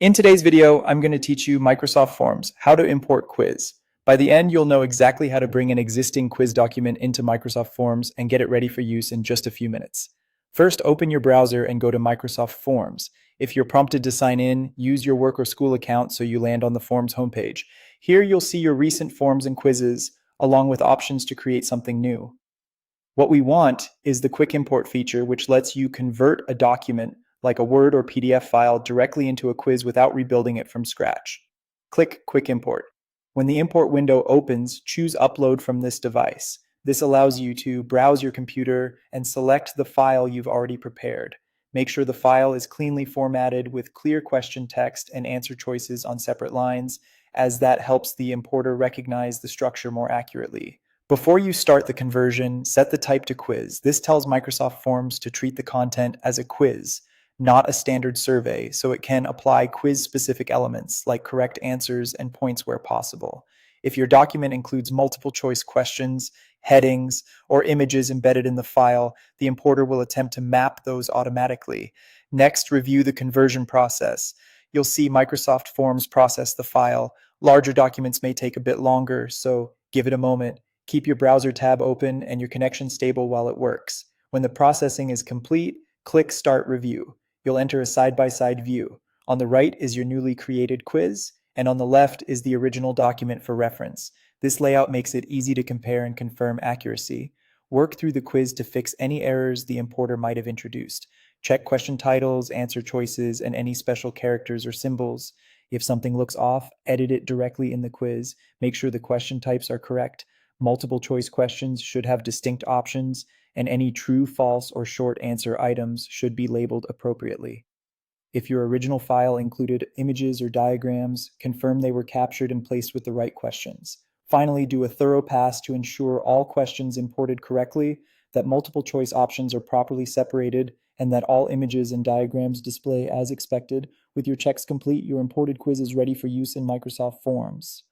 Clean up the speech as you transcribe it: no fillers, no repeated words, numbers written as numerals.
In today's video, I'm going to teach you Microsoft Forms, how to import quiz. By the end, you'll know exactly how to bring an existing quiz document into Microsoft Forms and get it ready for use in just a few minutes. First, open your browser and go to Microsoft Forms. If you're prompted to sign in, use your work or school account so you land on the Forms homepage. Here, you'll see your recent forms and quizzes, along with options to create something new. What we want is the quick import feature, which lets you convert a document like a Word or PDF file directly into a quiz without rebuilding it from scratch. Click Quick Import. When the import window opens, choose Upload from this device. This allows you to browse your computer and select the file you've already prepared. Make sure the file is cleanly formatted with clear question text and answer choices on separate lines, as that helps the importer recognize the structure more accurately. Before you start the conversion, set the type to quiz. This tells Microsoft Forms to treat the content as a quiz, not a standard survey, so it can apply quiz-specific elements like correct answers and points where possible. If your document includes multiple choice questions, headings, or images embedded in the file, the importer will attempt to map those automatically. Next, review the conversion process. You'll see Microsoft Forms process the file. Larger documents may take a bit longer, so give it a moment. Keep your browser tab open and your connection stable while it works. When the processing is complete, click Start Review. You'll enter a side-by-side view. On the right is your newly created quiz, and on the left is the original document for reference. This layout makes it easy to compare and confirm accuracy. Work through the quiz to fix any errors the importer might have introduced. Check question titles, answer choices, and any special characters or symbols. If something looks off, edit it directly in the quiz. Make sure the question types are correct. Multiple choice questions should have distinct options, and any true, false, or short answer items should be labeled appropriately. If your original file included images or diagrams, confirm they were captured and placed with the right questions. Finally, do a thorough pass to ensure all questions imported correctly, that multiple choice options are properly separated, and that all images and diagrams display as expected. With your checks complete, your imported quiz is ready for use in Microsoft Forms.